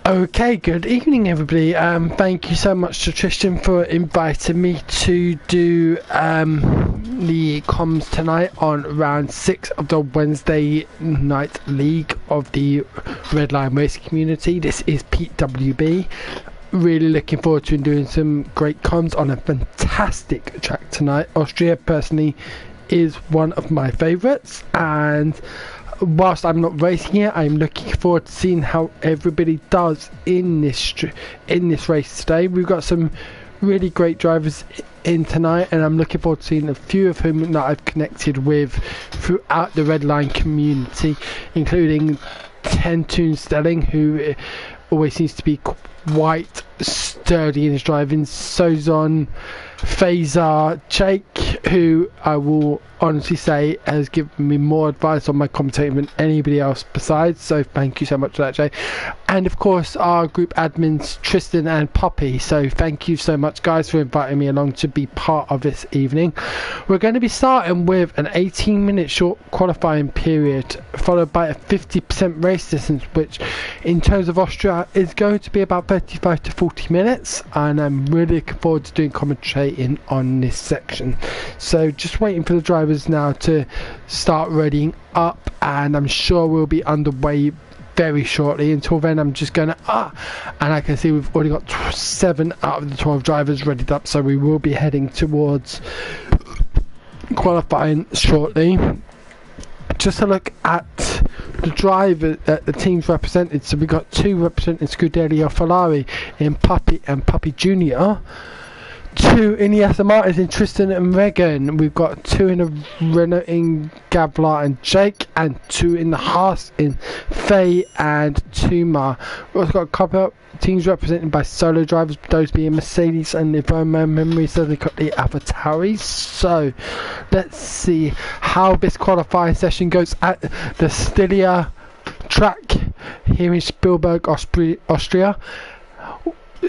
Okay, good evening everybody. Thank you so much to Tristan for inviting me to do the comms tonight on round 6 of the Wednesday night league of the Redline racing community. This is Pete WB. Really looking forward to doing some great comms on a fantastic track tonight. Austria personally is one of my favourites, and whilst I'm not racing it, I'm looking forward to seeing how everybody does in this race today. We've got some really great drivers in tonight, and I'm looking forward to seeing a few of whom that I've connected with throughout the Redline community, including 10 Toon Stelling, who always seems to be quite sturdy in his driving. Sozon, Fazer, Jake, who I will honestly say has given me more advice on my commentating than anybody else besides, so thank you so much for that, Jay. And of course our group admins Tristan and Poppy, so thank you so much guys for inviting me along to be part of this evening. We're going to be starting with an 18-minute short qualifying period followed by a 50% race distance, which in terms of Austria is going to be about 35 to 40 minutes, and I'm really looking forward to doing commentating on this section. So just waiting for the drivers now to start readying up, and I'm sure we'll be underway very shortly. Until then, I'm just going to and I can see we've already got 7 out of the 12 drivers readied up, so we will be heading towards qualifying shortly. Just a look at the driver, the teams represented. So we've got 2 representing Scuderia Ferrari in Puppy and Puppy Junior. 2 in the Aston Martins in Tristan and Regan. We've got 2 in the Renault in Gavlar and Jake, and 2 in the Haas in Faye and Tuma. We've also got a couple of teams represented by solo drivers, those being Mercedes, and if my memory serves me correctly, AlphaTauris. So let's see how this qualifying session goes at the Stilia track here in Spielberg, Austria.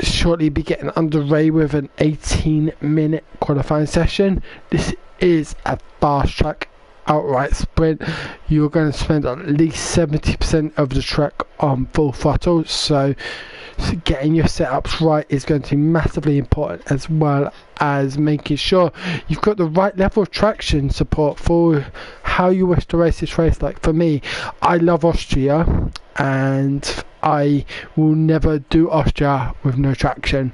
Shortly be getting underway with an 18-minute qualifying session. This is a fast track outright sprint. You're going to spend at least 70% of the track on full throttle, so getting your setups right is going to be massively important, as well as making sure you've got the right level of traction support for how you wish to race this race. Like for me, I love Austria, and I will never do Austria with no traction.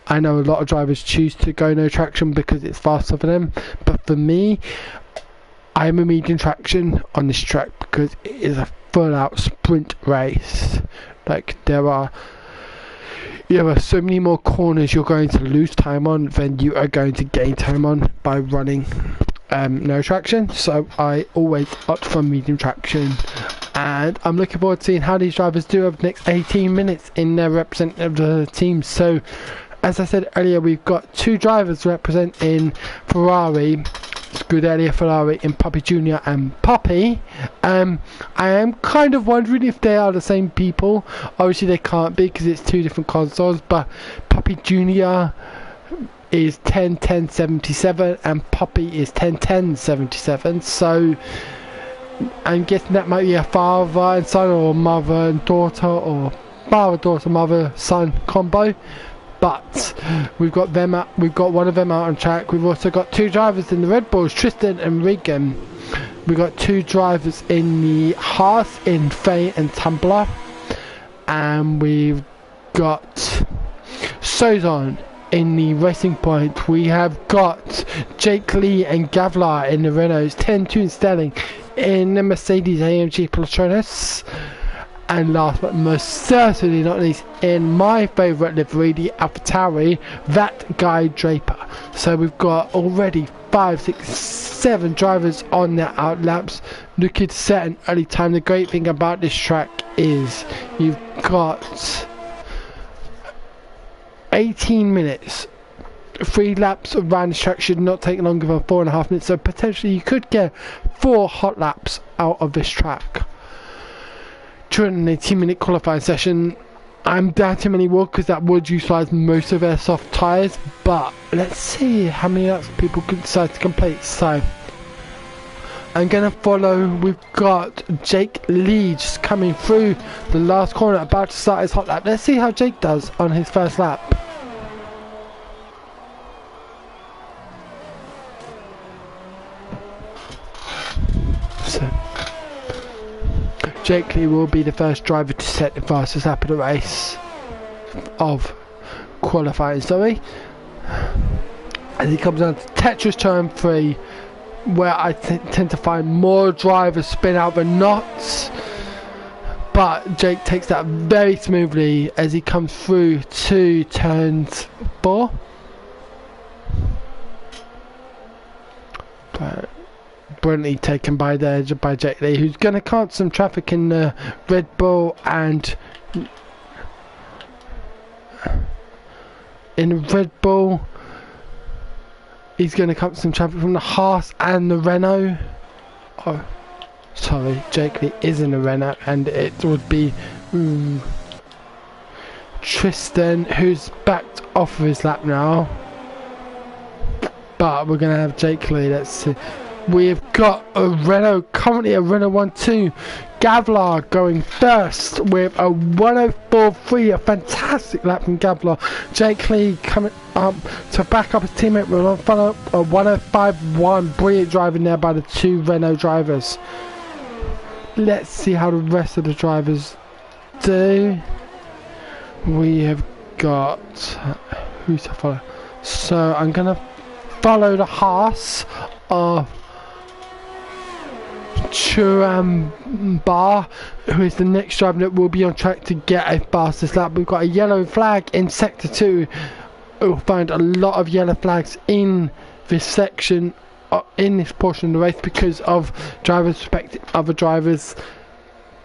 I know a lot of drivers choose to go no traction because it's faster for them, but for me, I'm a medium traction on this track because it is a full out sprint race. Like there are so many more corners you're going to lose time on than you are going to gain time on by running no traction. So I always opt for medium traction, and I'm looking forward to seeing how these drivers do over the next 18 minutes in their representative of the team. So as I said earlier, we've got 2 drivers representing Ferrari, Scuderia Ferrari in Puppy Junior and Puppy. I am kind of wondering if they are the same people. Obviously they can't be because it's 2 different consoles, but Puppy Junior is 10-10-77 and Puppy is 10-10-77, so I'm guessing that might be a father and son, or mother and daughter, or father, daughter, mother, son combo. But we've got them out, we've got one of them out on track. We've also got 2 drivers in the Red Bulls, Tristan and Regan. We've got 2 drivers in the Haas in Faye and Tumblr, and we've got Sozon in the Racing Point. We have got Jake Lee and Gavlar in the Renaults, 10 Toon Stelling in the Mercedes AMG Patronus, and last but most certainly not least, in my favourite livery, the AlphaTauri, that guy Draper. So we've got already 5, 6, 7 drivers on their out laps looking to set an early time. The great thing about this track is you've got 18 minutes. 3 laps around this track should not take longer than 4.5 minutes, so potentially you could get 4 hot laps out of this track during an 18-minute qualifying session. I'm doubting many will, because that would utilise most of their soft tyres, but let's see how many laps people could decide to complete. So I'm going to follow. We've got Jake Lee just coming through the last corner, about to start his hot lap. Let's see how Jake does on his first lap. So, Jake Lee will be the first driver to set the fastest lap of the race, of qualifying, sorry. As he comes down to Tetris turn 3, where I tend to find more drivers spin out than not, but Jake takes that very smoothly as he comes through to turns 4. But brilliantly taken by Jake Lee, who's going to cut some traffic in the Red Bull and in the Red Bull. He's going to cut some traffic from the Haas and the Renault. Oh, sorry, Jake Lee is in the Renault, and it would be Tristan, who's backed off of his lap now. But we're going to have Jake Lee. Let's see. We've got a Renault, currently a Renault 1-2. Gavlar going first with a 104.3, a fantastic lap from Gavlar. Jake Lee coming up to back up his teammate with a 105.1. Brilliant driving there by the 2 Renault drivers. Let's see how the rest of the drivers do. We have got, who's to follow? So I'm going to follow the Haas of Churambar, who is the next driver that will be on track to get a fastest lap. We've got a yellow flag in sector 2. We'll find a lot of yellow flags in this section, in this portion of the race, because of drivers respecting other drivers'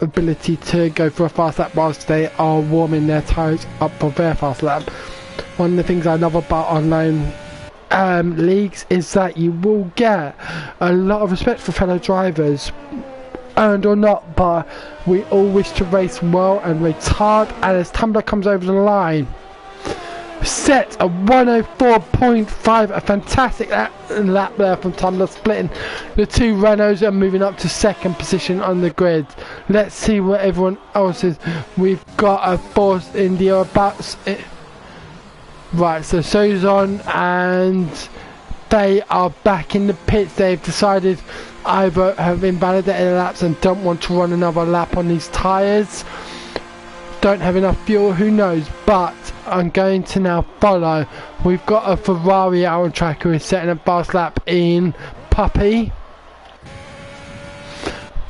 ability to go for a fast lap whilst they are warming their tyres up for their fast lap. One of the things I love about online leagues is that you will get a lot of respect for fellow drivers, earned or not, but we all wish to race well and race hard. And as Tumblr comes over the line, set a 104.5, a fantastic lap there from Tumblr, splitting the 2 Renaults and moving up to second position on the grid. Let's see what everyone else is. We've got a Force India about it. Right, so Sozon and they are back in the pits. They've decided either have invalidated laps and don't want to run another lap on these tyres. Don't have enough fuel, who knows, but I'm going to now follow. We've got a Ferrari out on track who is setting a fast lap in Puppy.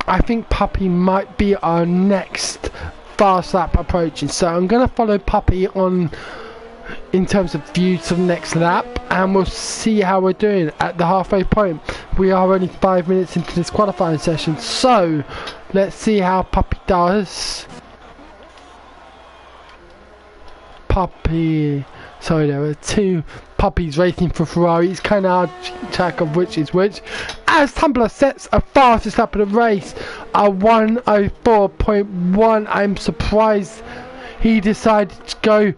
I think Puppy might be our next fast lap approaching, so I'm going to follow Puppy on in terms of view to the next lap, and we'll see how we're doing at the halfway point. We are only 5 minutes into this qualifying session, so let's see how Puppy does. Puppy, sorry, there were 2 puppies racing for Ferrari. It's kind of hard to keep track of which is which. As Tumblr sets a fastest lap of the race, a 104.1. I'm surprised he decided to go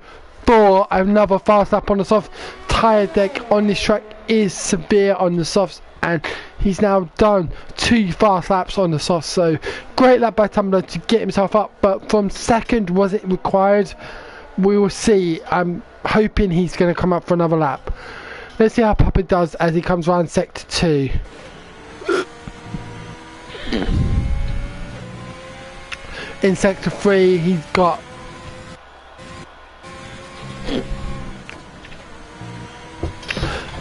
for another fast lap on the soft. Tyre deck on this track is severe on the softs, and he's now done 2 fast laps on the soft. So great lap by Tumblr to get himself up, but from second, was it required? We will see. I'm hoping he's going to come up for another lap. Let's see how Papa does as he comes around sector 2. In sector 3, he's got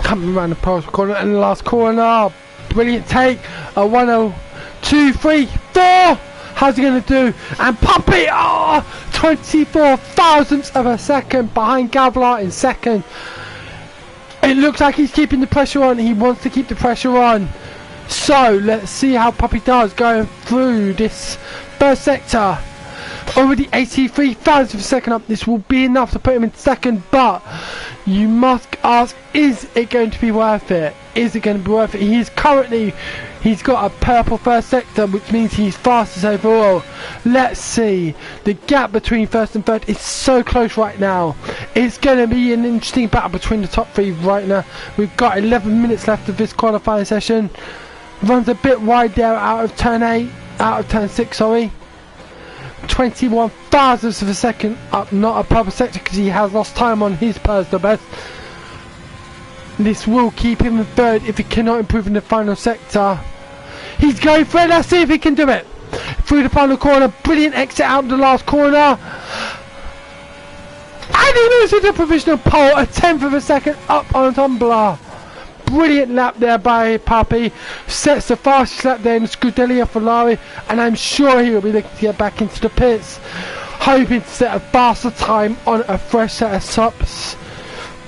coming around the past corner, and the last corner, brilliant take, a 102, 3, 4. How's he going to do? And Puppy, 24 thousandths of a second behind Gavlar in second. It looks like he's keeping the pressure on. He wants to keep the pressure on. So let's see how Puppy does going through this first sector. Already 83 thousandths of a second up. This will be enough to put him in second, but you must ask, is it going to be worth it? Is it going to be worth it? He's got a purple first sector, which means he's fastest overall. Let's see. The gap between first and third is so close right now. It's going to be an interesting battle between the top 3 right now. We've got 11 minutes left of this qualifying session. runs a bit wide there out of turn 6, sorry. 21 thousandths of a second up, not a proper sector because he has lost time on his personal best. This will keep him in third if he cannot improve in the final sector. He's going for it, let's see if he can do it. Through the final corner, brilliant exit out of the last corner. And he moves into the provisional pole, a tenth of a second up on Tumbler. Brilliant lap there by Papi. Sets the fastest lap there in Scuderia Ferrari, and I'm sure he will be looking to get back into the pits, hoping to set a faster time on a fresh set of softs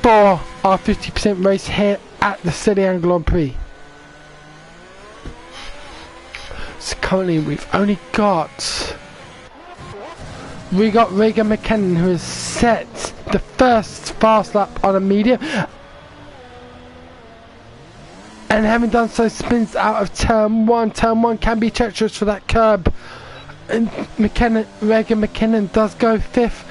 for our 50% race here at the Cillian Grand Prix. So currently we've only got Regan McKinnon, who has set the first fast lap on a medium, and having done so spins out of turn 1. Turn 1 can be treacherous for that curb, and Regan McKinnon does go 5th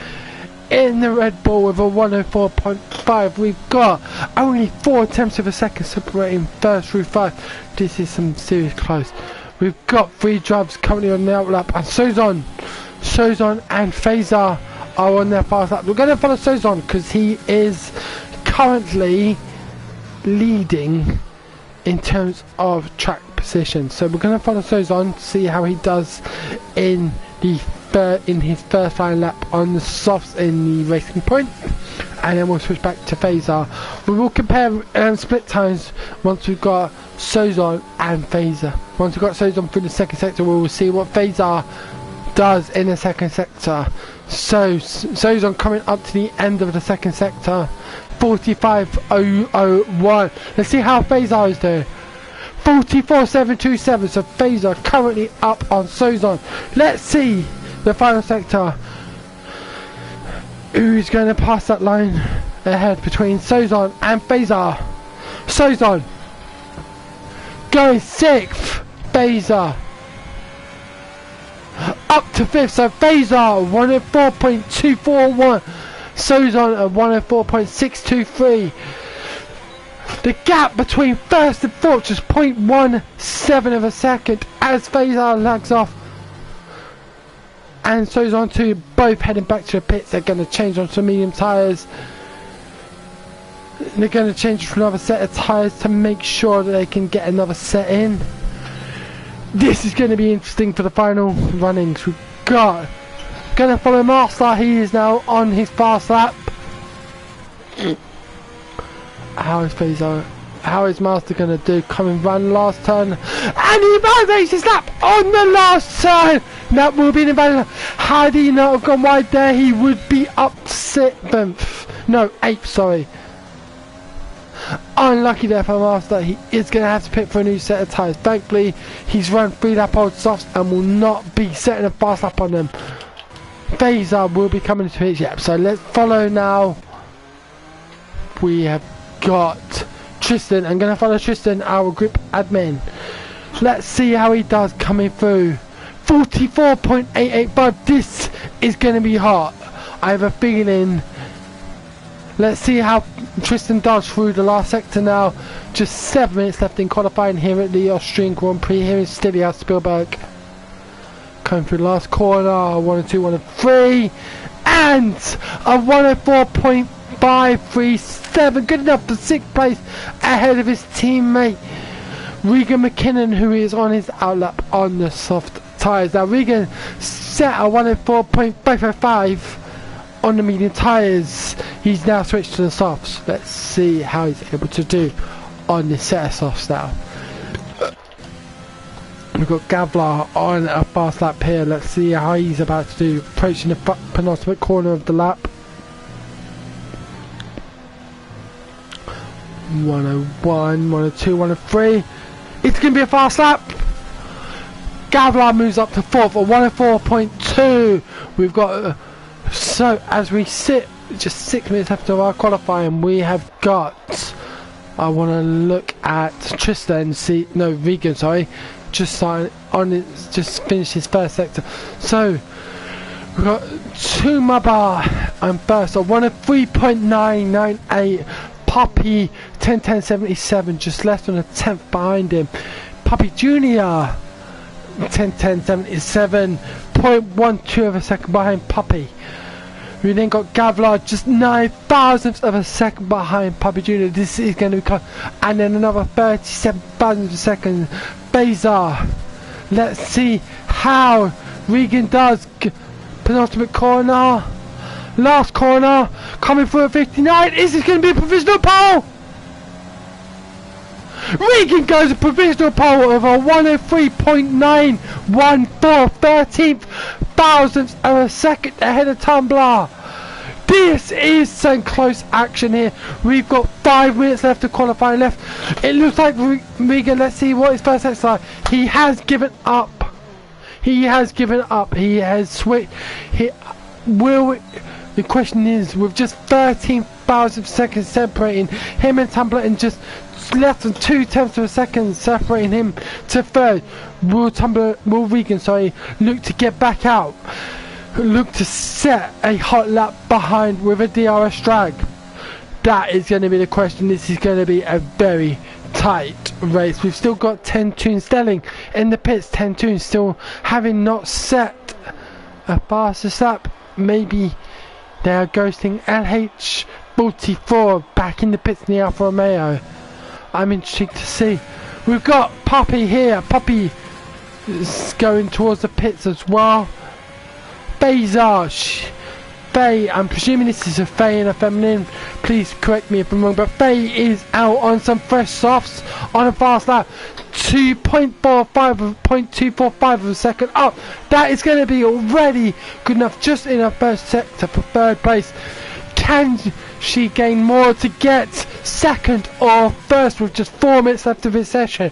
in the Red Bull with a 104.5. We've got only 4 tenths of a second separating first through 5. This is some serious close. We've got 3 drivers currently on the outlap, and Sozon and Fazer are on their fast lap. We're going to follow Sozon because he is currently leading in terms of track position. So we're going to follow Sozon, see how he does in his first final lap on the softs in the racing point, and then we'll switch back to Fazer. We will compare split times once we've got Sozon and Fazer. Once we've got Sozon through the second sector, we will see what Fazer does in the second sector. So Sozon coming up to the end of the second sector, 45.001. Let's see how Fazer is doing. 44.727. So Fazer currently up on Sozon. Let's see the final sector. Who's going to pass that line ahead between Sozon and Fazer? Sozon going 6th. Fazer up to 5th. So Fazer 104.241. Sozon at 104.623. The gap between first and fourth just 0.17 of a second as Fazer lags off, and Sozon 2 both heading back to the pits. They're going to change on some medium tyres. They're going to change for another set of tyres to make sure that they can get another set in. This is going to be interesting for the final runnings. We've got going to follow Master. He is now on his fast lap. How is Fazer? How is Master going to do? Coming run last turn, and he validates his lap on the last turn. That will be an invalid. Had he not have gone wide there, he would be up 7th. No, 8th, sorry. Unlucky there for Master. He is going to have to pick for a new set of tyres. Thankfully, he's run 3 lap old softs and will not be setting a fast lap on them. Fazer will be coming to his yep. So let's follow now. We have got Tristan. I'm going to follow Tristan, our group admin. Let's see how he does coming through. 44.885. This is going to be hot. I have a feeling. Let's see how Tristan does through the last sector now. Just 7 minutes left in qualifying here at the Austrian Grand Prix here in Stilia Spielberg. Coming through the last corner, 1 and 2, 1 and 3, and a 104.537, good enough for 6th place ahead of his teammate Regan McKinnon, who is on his outlap on the soft tyres. Now Regan set a 104.555 on the medium tyres. He's now switched to the softs. Let's see how he's able to do on this set of softs now. We've got Gavlar on a fast lap here. Let's see how he's about to do, approaching the penultimate corner of the lap. 101, 102, 103. It's going to be a fast lap. Gavlar moves up to 4th at 104.2. We've got, so as we sit, just 6 minutes left of our qualifying, we have got, I want to look at Tristan, see, no, Regan, sorry. Just finished his first sector. So we've got Tumaba and first on 103.998. Poppy 10.10.77, just less than a tenth behind him. Puppy Junior. 10:10.77.12 of a second behind Puppy. We then got Gavlar just 9 thousandths of a second behind Puppy Junior. This is going to be and then another 37 thousandths of a second. Bazar. Let's see how Regan does. Penultimate corner. Last corner. Coming through at 59. Is this going to be a provisional pole? Regan goes a provisional pole of a 103.914 13th thousandths of a second ahead of Tumblr. This is some close action here. We've got 5 minutes left to qualifying left. It looks like Regan, let's see what his first set's like. He has given up. He has given up. He has switched. The question is, with just 13,000 seconds separating him and Tumblr and just less than 0.2 of a second separating him to third, will Regan look to get back out, look to set a hot lap behind with a DRS drag? That is going to be the question. This is going to be a very tight race. We've still got 10 Toons Stelling in the pits. 10 Toons still having not set a fastest lap. Maybe they are ghosting LH44 back in the pits in the Alfa Romeo. I'm intrigued to see. We've got Puppy here. Puppy is going towards the pits as well. Bezar. Faye, I'm presuming this is a Faye and a feminine. Please correct me if I'm wrong, but Faye is out on some fresh softs on a fast lap. 0.245 of a second up. That is going to be already good enough just in her first sector for third place. Can she gain more to get second or first with just 4 minutes left of this session?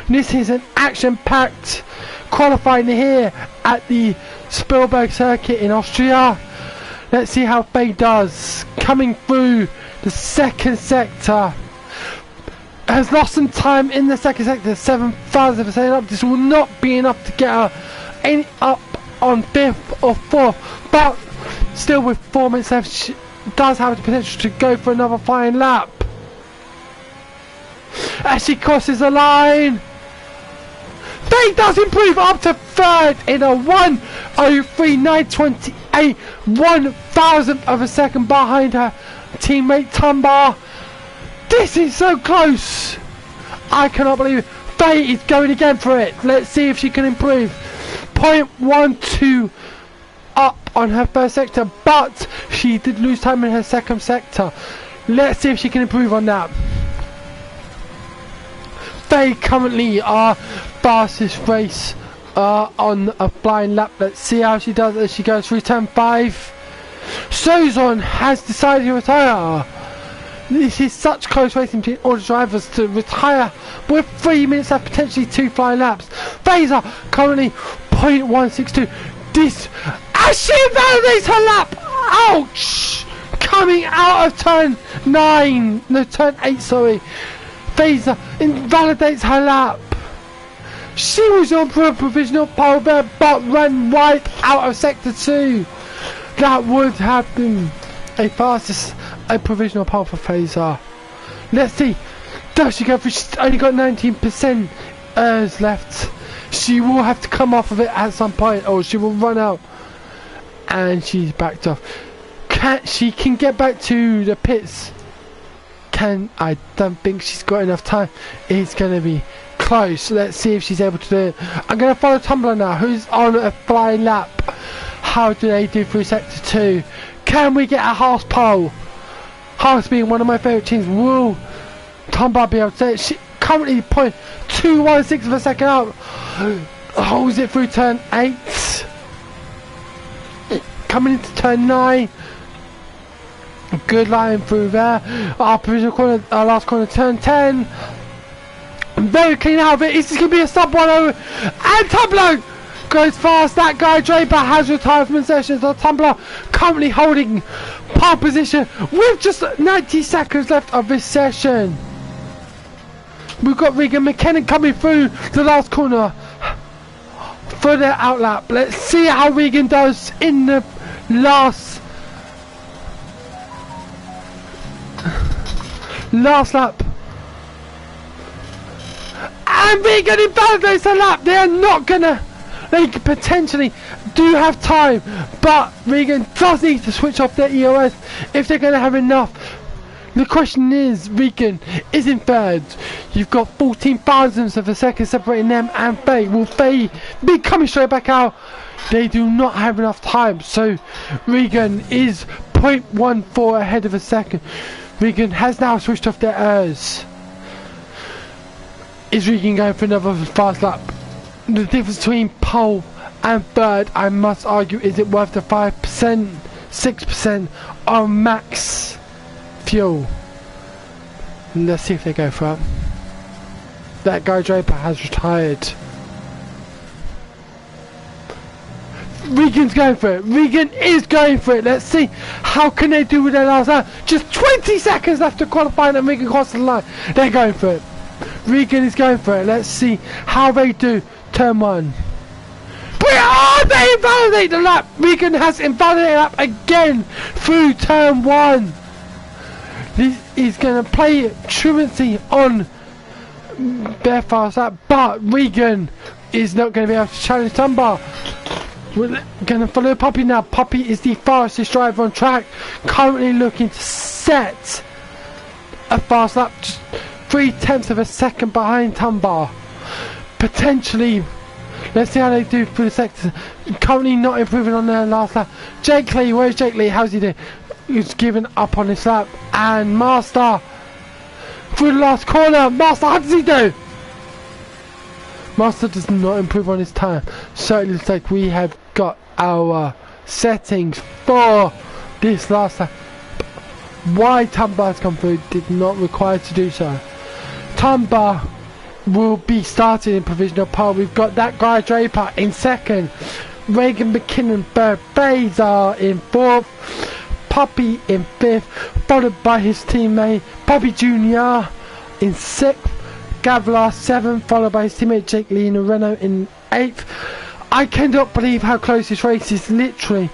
This is an action-packed qualifying here at the Spielberg circuit in Austria. Let's see how Faye does. Coming through the second sector. Has lost some time in the second sector. 7,000% up. This will not be enough to get her any up on 5th or 4th. But still with 4 minutes left, she does have the potential to go for another flying lap. As she crosses the line. Faye does improve up to third in a 1:03.928, 1,000th of a second behind her teammate Tumbar. This is so close. I cannot believe it. Faye is going again for it. Let's see if she can improve. 0.12 up on her first sector, but she did lose time in her second sector. Let's see if she can improve on that. Faye currently our fastest race on a flying lap. Let's see how she does as she goes through turn 5. Sozon has decided to retire. This is such close racing between all the drivers to retire with 3 minutes left, potentially 2 flying laps. Fazer currently 0.162. This as she invalidates her lap. Ouch! Coming out of turn 9, no turn 8, sorry. Fazer invalidates her lap. She was on for a provisional pole there, but ran right out of sector 2. That would have been a provisional pole for Fazer. Let's see. Does she go for? She's only got 19% left. She will have to come off of it at some point, or she will run out. And she's backed off. She can get back to the pits. I don't think she's got enough time. It's going to be close. Let's see if she's able to do it. I'm going to follow Tumblr now, who's on a flying lap. How do they do through sector 2? Can we get a Haas pole? Haas being one of my favourite teams. Will Tumblr be able to say it? She currently 0.216 of a second up. Holds it through turn 8. Coming into turn 9. A good line through there. Our provisional corner, our last corner, turn 10. Very clean out of it. Is this going to be a sub 1-0? And Tumblr goes fast. That guy Draper has retired from the session. So Tumblr currently holding pole position with just 90 seconds left of this session. We've got Regan McKinnon coming through the last corner for their outlap. Let's see how Regan does in the last lap. And Regan invalidates the lap. They are not gonna. They potentially do have time, but Regan does need to switch off their EOS if they're gonna have enough. The question is, Regan is in third. You've got 14 thousandths of a second separating them and Faye. Will Faye be coming straight back out? They do not have enough time, so Regan is 0.14 ahead of a second. Regan has now switched off their ERS. Is Regan going for another fast lap? The difference between pole and third, I must argue, is it worth the 5%, 6% on max fuel? Let's see if they go for it. That guy Draper has retired. Regan's going for it. Regan is going for it. Let's see how can they do with their last lap. Just 20 seconds left to qualify and Regan crosses the line. They're going for it. Regan is going for it. Let's see how they do. Turn one. They invalidate the lap. Regan has invalidated the lap again through turn one. This is going to play truancy on their fast lap, but Regan is not going to be able to challenge Dunbar. We're going to follow Puppy now. Puppy is the fastest driver on track, currently looking to set a fast lap, just 0.3 of a second behind Dunbar. Potentially, let's see how they do through the sector. Currently not improving on their last lap. Jake Lee, where's Jake Lee? How's he doing? He's given up on this lap. And Master through the last corner. Master, how does he do? Master does not improve on his time. So it looks like we have got our settings for this last lap. Why Tumbar's come through did not require to do so. Tumbar will be starting in provisional pole. We've got that guy Draper in second, Regan McKinnon third, Bazar in fourth, Puppy in fifth, followed by his teammate Puppy Jr. in sixth, Gavlar seventh, followed by his teammate Jake Lee in a Renault in eighth. I cannot believe how close this race is. Literally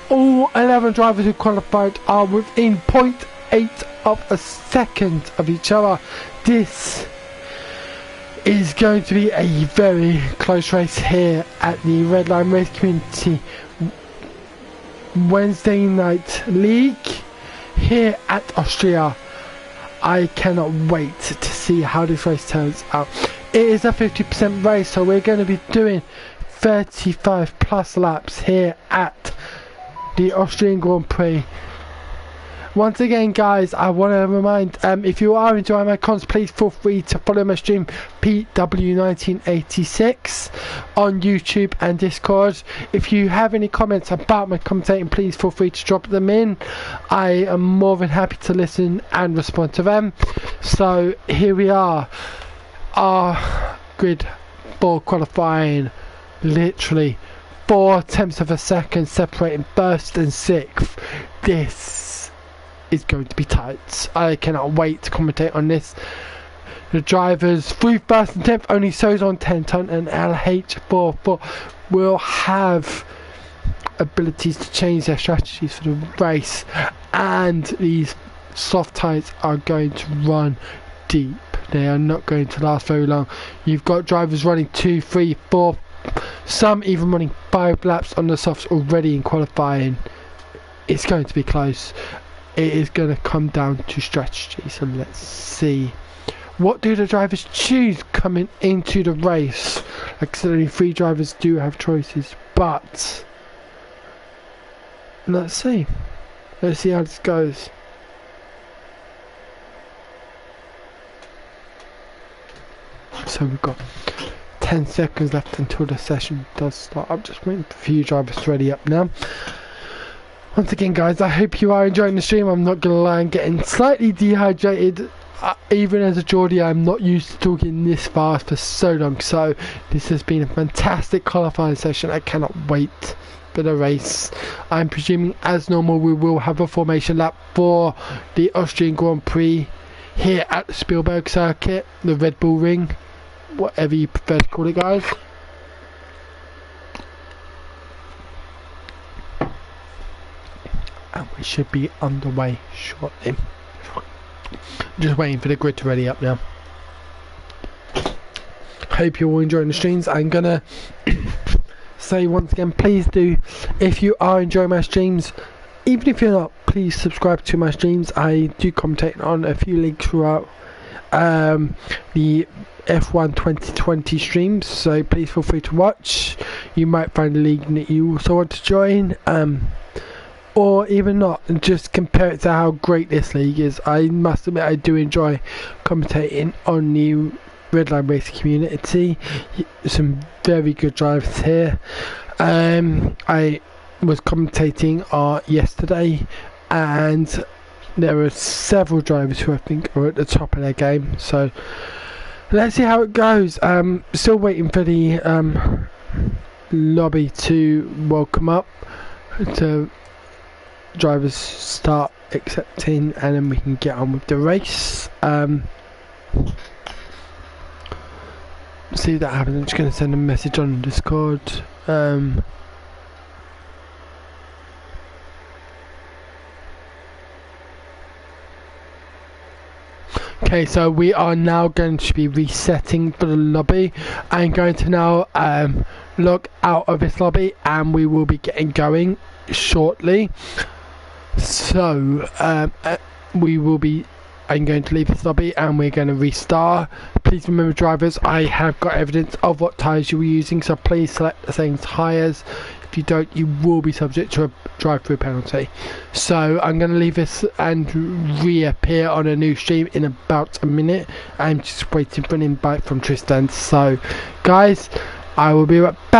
all 11 drivers who qualified are within 0.8 of a second of each other. This is going to be a very close race here at the Redline Race Community Wednesday Night League here at Austria. I cannot wait to see how this race turns out. It is a 50% race, so we're going to be doing 35 plus laps here at the Austrian Grand Prix. Once again, guys, I want to remind, if you are enjoying my content, please feel free to follow my stream PW1986 on YouTube and Discord. If you have any comments about my commentating, please feel free to drop them in. I am more than happy to listen and respond to them. So here we are, our grid for qualifying. Literally 0.4 of a second separating first and sixth. This is going to be tight. I cannot wait to commentate on this. The drivers through first and 10th, only Sozon 10 ton and LH44 will have abilities to change their strategies for the race, and these soft tyres are going to run deep. They are not going to last very long. You've got drivers running 2, 3, 4, some even running 5 laps on the softs already in qualifying. It's going to be close. It is going to come down to strategy, so let's see. What do the drivers choose coming into the race? Like I said, only 3 drivers do have choices, but let's see. Let's see how this goes. So we've got 10 seconds left until the session does start. I'm just waiting for a few drivers to ready up now. Once again, guys, I hope you are enjoying the stream. I'm not gonna lie, I'm getting slightly dehydrated. Even as a Geordie, I'm not used to talking this fast for so long. So this has been a fantastic qualifying session. I cannot wait for the race. I'm presuming, as normal, we will have a formation lap for the Austrian Grand Prix here at the Spielberg circuit, the Red Bull Ring, whatever you prefer to call it, guys. And we should be underway shortly. Just waiting for the grid to ready up now. hope you're all enjoying the streams. I'm gonna say once again, please do, if you are enjoying my streams, even if you're not, please subscribe to my streams. I do commentate on a few leagues throughout the F1 2020 streams, so please feel free to watch. You might find a league that you also want to join, or even not, and just compare it to how great this league is. I must admit, I do enjoy commentating on the Redline racing community. Some very good drivers here. I was commentating yesterday, and there are several drivers who I think are at the top of their game, so let's see how it goes. Still waiting for the lobby to welcome up, to drivers start accepting, and then we can get on with the race. See if that happens. I'm just going to send a message on Discord. Okay, so we are now going to be resetting for the lobby. I'm going to now log out of this lobby, and we will be getting going shortly. So I'm going to leave this lobby and we're going to restart. Please remember, drivers, I have got evidence of what tyres you were using, so please select the same tyres. If you don't, you will be subject to a drive-through penalty. So I'm going to leave this and reappear on a new stream in about a minute. I'm just waiting for an invite from Tristan. So guys, I will be right back.